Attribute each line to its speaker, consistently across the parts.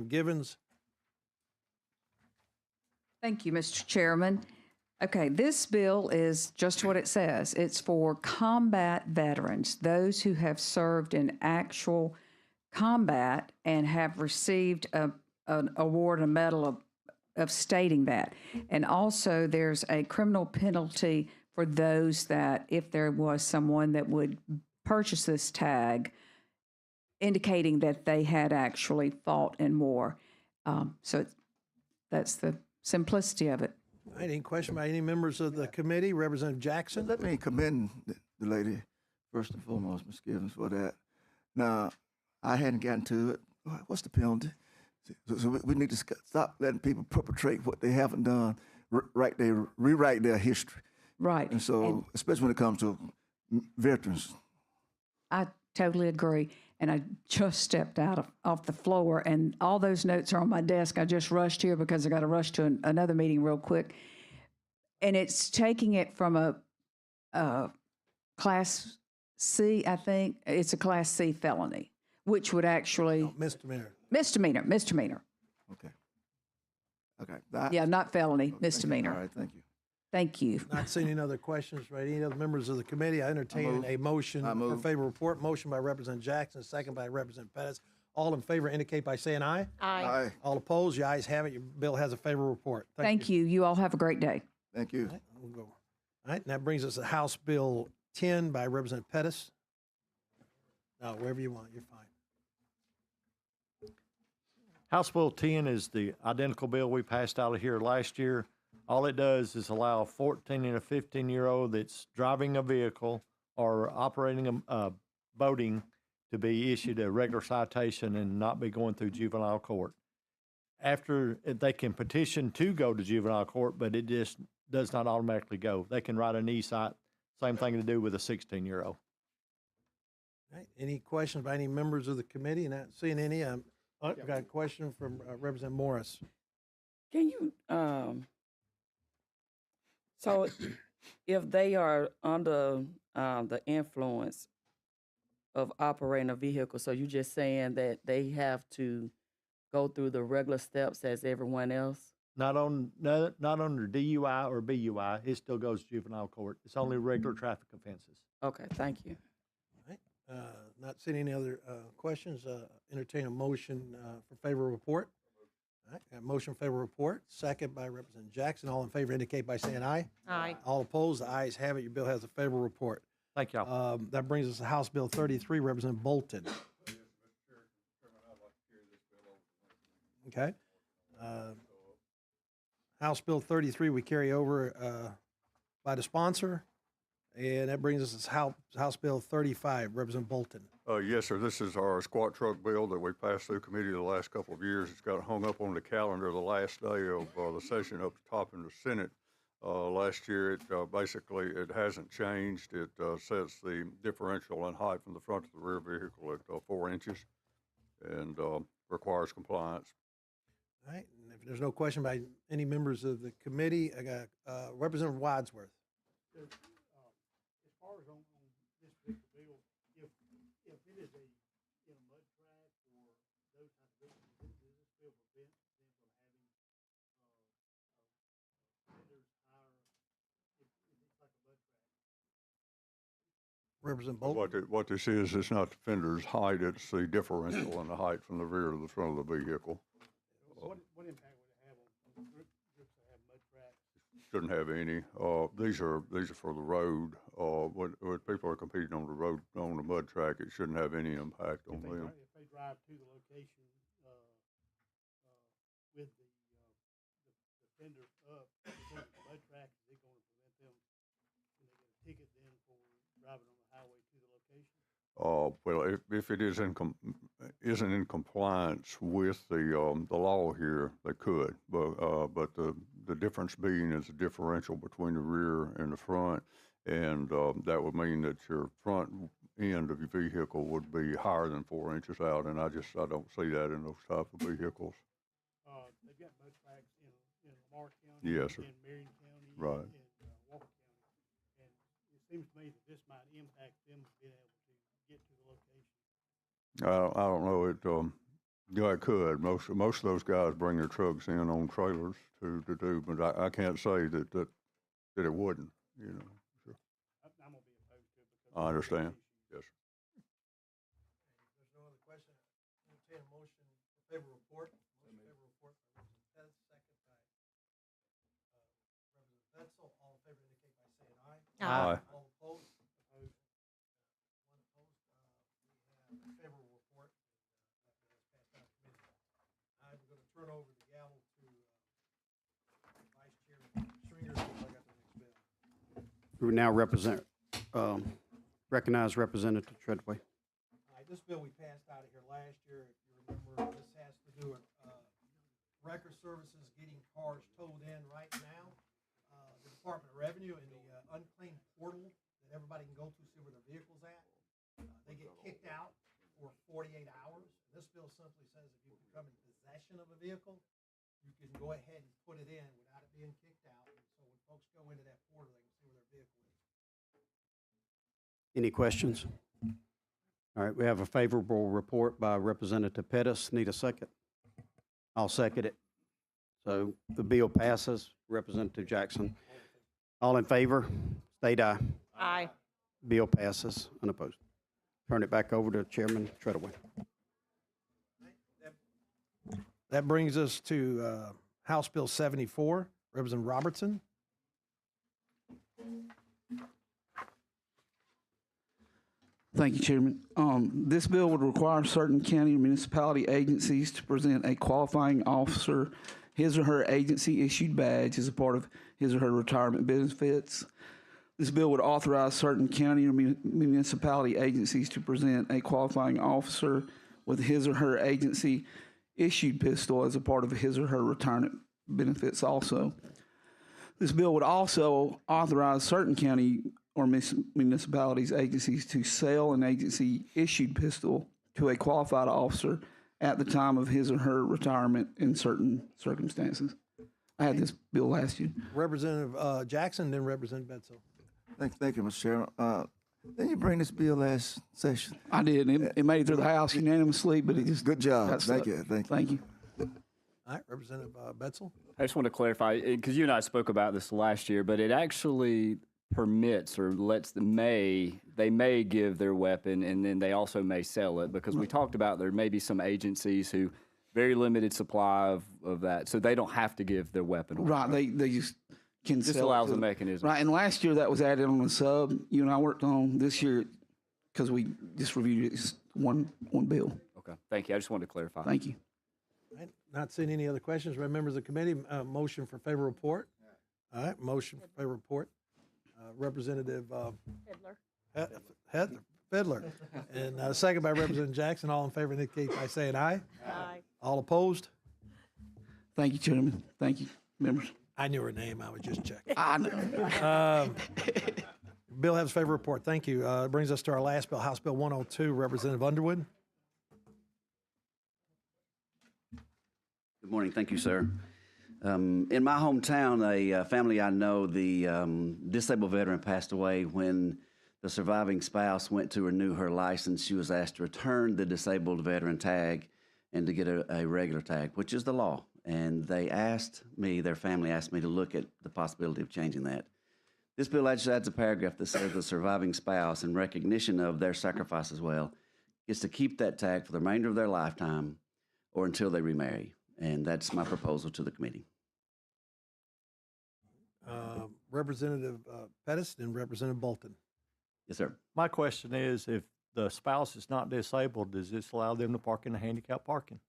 Speaker 1: Givens.
Speaker 2: Thank you, Mr. Chairman. Okay, this bill is just what it says. It's for combat veterans, those who have served in actual combat and have received an award, a medal of stating that. And also, there's a criminal penalty for those that, if there was someone that would purchase this tag, indicating that they had actually fought in war. That's the simplicity of it.
Speaker 1: All right, any question by any members of the committee? Representative Jackson?
Speaker 3: Let me commend the lady, first and foremost, Ms. Givens, for that. Now, I hadn't gotten to it. What's the penalty? So we need to stop letting people perpetrate what they haven't done, rewrite their history.
Speaker 2: Right.
Speaker 3: And so, especially when it comes to veterans.
Speaker 2: I totally agree. And I just stepped off the floor, and all those notes are on my desk. I just rushed here because I got to rush to another meeting real quick. And it's taking it from a Class C, I think. It's a Class C felony, which would actually...
Speaker 1: No, misdemeanor.
Speaker 2: Misdemeanor.
Speaker 3: Okay.
Speaker 2: Yeah, not felony, misdemeanor.
Speaker 3: All right, thank you.
Speaker 2: Thank you.
Speaker 1: Not seeing any other questions by any other members of the committee. I entertain a motion for favorable report. Motion by Representative Jackson, second by Representative Pettis. All in favor indicate by saying aye.
Speaker 4: Aye.
Speaker 1: All opposed, the ayes have it. Your bill has a favorable report.
Speaker 2: Thank you. You all have a great day.
Speaker 3: Thank you.
Speaker 1: All right, we'll go. All right, and that brings us to House Bill 10 by Representative Pettis. No, wherever you want, you're fine.
Speaker 5: House Bill 10 is the identical bill we passed out of here last year. All it does is allow a 14 and a 15-year-old that's driving a vehicle or operating a boating to be issued a regular citation and not be going through juvenile court. After, they can petition to go to juvenile court, but it just does not automatically go. They can write an e-cite, same thing to do with a 16-year-old.
Speaker 1: All right, any questions by any members of the committee? Not seeing any. I've got a question from Representative Morris.
Speaker 4: Can you, so if they are under the influence of operating a vehicle, so you're just saying that they have to go through the regular steps as everyone else?
Speaker 5: Not under DUI or BUI. It still goes to juvenile court. It's only regular traffic offenses.
Speaker 4: Okay, thank you.
Speaker 1: All right, not seeing any other questions. Entertain a motion for favorable report. All right, got a motion favorable report, second by Representative Jackson. All in favor indicate by saying aye.
Speaker 4: Aye.
Speaker 1: All opposed, the ayes have it. Your bill has a favorable report.
Speaker 5: Thank y'all.
Speaker 1: That brings us to House Bill 33, Representative Bolton. Okay. House Bill 33 we carry over by the sponsor, and that brings us to House Bill 35, Representative Bolton.
Speaker 6: Yes, sir. This is our squat truck bill that we passed through committee the last couple of years. It's got hung up on the calendar the last day of the session up top in the Senate. Last year, basically it hasn't changed. It sets the differential in height from the front to the rear vehicle at 4 inches and requires compliance.
Speaker 1: All right, and if there's no question by any members of the committee, I got Representative Wadsworth.
Speaker 7: As far as on this particular bill, if it is in a mud track or those types of things, does this bill prevent them from having vendors hire if it's like a mud track?
Speaker 1: Representative Bolton.
Speaker 6: What this is, it's not the fender's height, it's the differential in the height from the rear to the front of the vehicle.
Speaker 7: What impact would it have on groups that have mud tracks?
Speaker 6: Shouldn't have any. These are for the road. When people are competing on the road, on the mud track, it shouldn't have any impact on them.
Speaker 7: If they drive to the location with the fenders up because of the mud track, is it going to prevent them, can they get a ticket then for driving on the highway to the location?
Speaker 6: Well, if it isn't in compliance with the law here, they could. But the difference being is the differential between the rear and the front, and that would mean that your front end of your vehicle would be higher than 4 inches out, and I don't see that in those type of vehicles.
Speaker 7: They've got mud tracks in Lamar County,
Speaker 6: Yes, sir.
Speaker 7: in Marion County,
Speaker 6: Right.
Speaker 7: and Walker County, and it seems to me that this might impact them being able to get to the location.
Speaker 6: I don't know. Yeah, it could. Most of those guys bring their trucks in on trailers to do, but I can't say that it wouldn't. You know, so,
Speaker 7: I'm gonna be opposed to it because.
Speaker 6: I understand. Yes, sir.
Speaker 1: There's no other question. Entertain a motion for favorable report. Motion favorable report by Representative Pettis, second by Representative Betzel. All in favor indicate by saying aye.
Speaker 6: Aye.
Speaker 1: All opposed? Opposed. One opposed. We have a favorable report. That bill has passed out of committee. I'm going to turn over the gavel to Vice Chairman Stringer to see if I got the next bill.
Speaker 8: We now recognize Representative Treadway.
Speaker 1: All right, this bill we passed out of here last year, if you remember, this has to do with record services getting cars towed in right now. The Department of Revenue and the unclaimed portal that everybody can go to see where their vehicle's at, they get kicked out for 48 hours. This bill simply says if you become in possession of a vehicle, you can go ahead and put it in without it being kicked out. And so when folks go into that portal, they can see where their vehicle is.
Speaker 8: Any questions? All right, we have a favorable report by Representative Pettis. Need a second? I'll second it. So the bill passes. Representative Jackson. All in favor, state aye.
Speaker 9: Aye.
Speaker 8: Bill passes, unopposed. Turn it back over to Chairman Treadway.
Speaker 1: That brings us to House Bill 74, Representative Robertson.
Speaker 10: Thank you, Chairman. This bill would require certain county and municipality agencies to present a qualifying officer his or her agency-issued badge as a part of his or her retirement benefits. This bill would authorize certain county or municipality agencies to present a qualifying officer with his or her agency-issued pistol as a part of his or her retirement benefits also. This bill would also authorize certain county or municipalities agencies to sell an agency-issued pistol to a qualified officer at the time of his or her retirement in certain circumstances. I had this bill last year.
Speaker 1: Representative Jackson, then Representative Betzel.
Speaker 3: Thank you, Mr. Chairman. Didn't you bring this bill last session?
Speaker 10: I did. It made it through the House unanimously, but it just
Speaker 3: Good job.
Speaker 10: got
Speaker 3: Thank
Speaker 10: stuck.
Speaker 3: you. Thank you.
Speaker 10: Thank you.
Speaker 1: All right, Representative Betzel.
Speaker 11: I just want to clarify, because you and I spoke about this last year, but it actually permits or lets they may give their weapon and then they also may sell it, because we talked about there may be some agencies who very limited supply of that, so they don't have to give their weapon away.
Speaker 10: Right. They just can
Speaker 11: This
Speaker 10: sell it
Speaker 11: allows
Speaker 10: to-
Speaker 11: a mechanism.
Speaker 10: Right. And last year that was added on the sub you and I worked on. This year, because we just reviewed it, it's one bill.
Speaker 11: Okay, thank you. I just wanted to clarify.
Speaker 10: Thank you.
Speaker 1: All right, not seeing any other questions. Members of the committee, motion for favorable report. All right, motion for favorable report. Representative Fiddler. And second by Representative Jackson. All in favor indicate by saying aye.
Speaker 9: Aye.
Speaker 1: All opposed?
Speaker 10: Thank you, Chairman. Thank you, members.
Speaker 1: I knew her name. I was just checking.
Speaker 10: I know.
Speaker 1: Bill has favorable report. Thank you. It brings us to our last bill, House Bill 102. Representative Underwood.
Speaker 12: Good morning. Thank you, sir. In my hometown, a family I know, the disabled veteran passed away. When the surviving spouse went to renew her license, she was asked to return the disabled veteran tag and to get a regular tag, which is the law. And they asked me, their family asked me to look at the possibility of changing that. This bill actually adds a paragraph that says the surviving spouse, in recognition of their sacrifice as well, gets to keep that tag for the remainder of their lifetime or until they remarry. And that's my proposal to the committee.
Speaker 1: Representative Pettis and Representative Bolton.
Speaker 12: Yes, sir.
Speaker 5: My question is, if the spouse is not disabled, does this allow them to park in the handicap parking?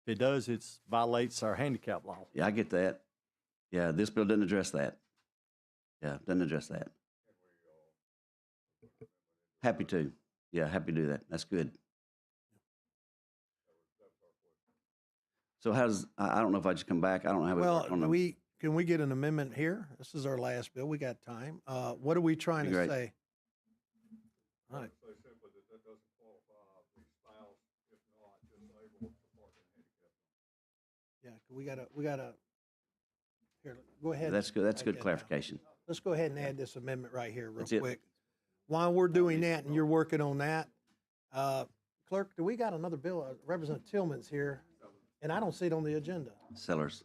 Speaker 5: If it does, it violates our handicap law.
Speaker 12: Yeah, I get that. Yeah, this bill doesn't address that. Yeah, doesn't address that. Happy to. Yeah, happy to do that. That's good. So I don't know if I just come back. I don't have
Speaker 1: Well,
Speaker 12: it on
Speaker 1: can we get an amendment here? This is our last bill. We got time. What are we trying to
Speaker 12: Be great.
Speaker 1: say? All right.
Speaker 6: Say simply that doesn't qualify the spouse if not disabled to park in a handicap zone.
Speaker 1: Yeah, we gotta, here, go ahead.
Speaker 12: That's good. That's
Speaker 1: Write
Speaker 12: good
Speaker 1: that down.
Speaker 12: clarification.
Speaker 1: Let's go ahead and add this amendment right here real
Speaker 12: That's it.
Speaker 1: quick. While we're doing that and you're working on that, Clerk, do we got another bill? Representative Tillman's here, and I don't see it on the agenda.
Speaker 12: Sellers.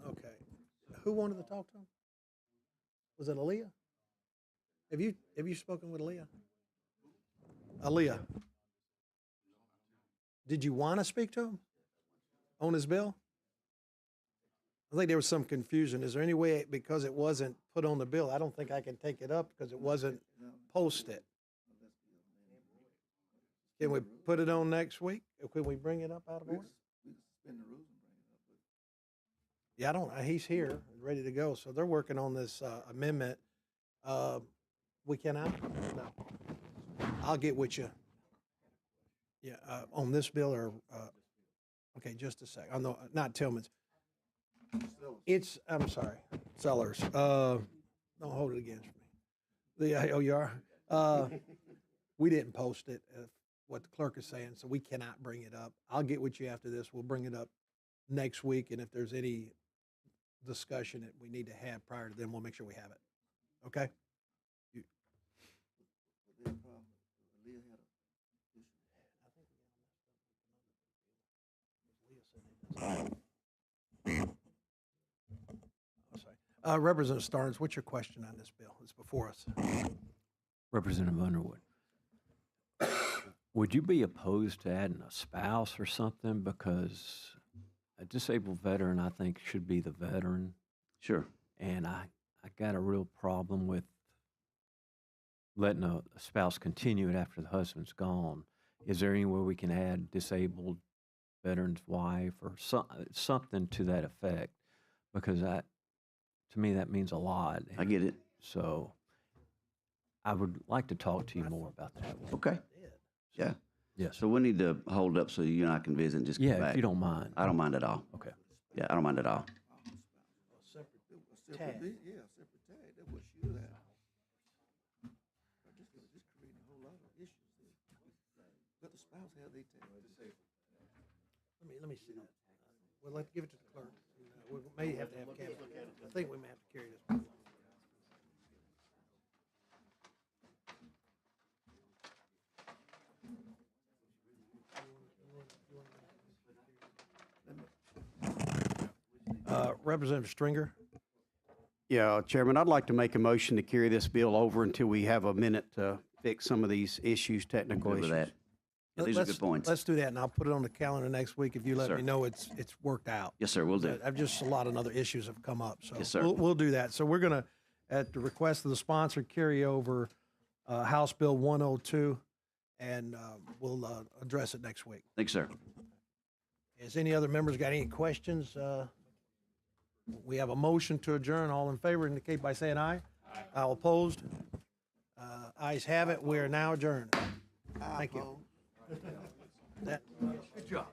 Speaker 1: Okay. Who wanted to talk to him? Was it Aaliyah? Have you spoken with Aaliyah? Aaliyah. Did you want to speak to him on his bill? I think there was some confusion. Is there any way, because it wasn't put on the bill, I don't think I can take it up because it wasn't posted. Can we put it on next week? Or can we bring it up out of order? Yeah, he's here, ready to go. So they're working on this amendment. We cannot? No. I'll get with you. Yeah, on this bill or, okay, just a sec. No, not Tillman's. I'm sorry, Sellers. Don't hold it against me. Oh, you are? We didn't post it, what the clerk is saying, so we cannot bring it up. I'll get with you after this. We'll bring it up next week, and if there's any discussion that we need to have prior to then, we'll make sure we have it. Okay? Representative Starnes, what's your question on this bill? It's before us.
Speaker 9: Representative Underwood, would you be opposed to adding a spouse or something? Because a disabled veteran, I think, should be the veteran.
Speaker 12: Sure.
Speaker 9: And I got a real problem with letting a spouse continue it after the husband's gone. Is there any way we can add disabled veteran's wife or something to that effect? Because to me, that means a lot.
Speaker 12: I get it.
Speaker 9: So I would like to talk to you more about that.
Speaker 12: Okay. Yeah.
Speaker 9: Yes.
Speaker 12: So we need to hold up so you and I can visit and just get back.
Speaker 9: If you don't mind.
Speaker 12: I don't mind at all.
Speaker 9: Okay.
Speaker 12: Yeah, I don't mind at all.
Speaker 1: Tag.
Speaker 3: Yeah, separate tag. That's what she was at. Just creating a whole lot of issues there. Let the spouse have their tag.
Speaker 1: Let me see that. Well, let's give it to the clerk. We may have to have Kevin. I think we may have to carry this one. Representative Stringer.
Speaker 8: Yeah, Chairman, I'd like to make a motion to carry this bill over until we have a minute to fix some of these issues, technical
Speaker 12: Good with
Speaker 8: issues.
Speaker 12: that. Yeah, these are good points.
Speaker 1: Let's do that, and I'll put it on the calendar next week if you let
Speaker 12: Sir.
Speaker 1: me know it's worked out.
Speaker 12: Yes, sir, we'll do.
Speaker 1: I've just, a lot of other issues have come up, so
Speaker 12: Yes, sir.
Speaker 1: we'll do that. So we're going to, at the request of the sponsor, carry over House Bill 102, and we'll address it next week.
Speaker 12: Thanks, sir.
Speaker 1: Has any other members got any questions? We have a motion to adjourn. All in favor indicate by saying aye. Aye. All opposed? Ayes have it. We are now adjourned. Thank you. Good job.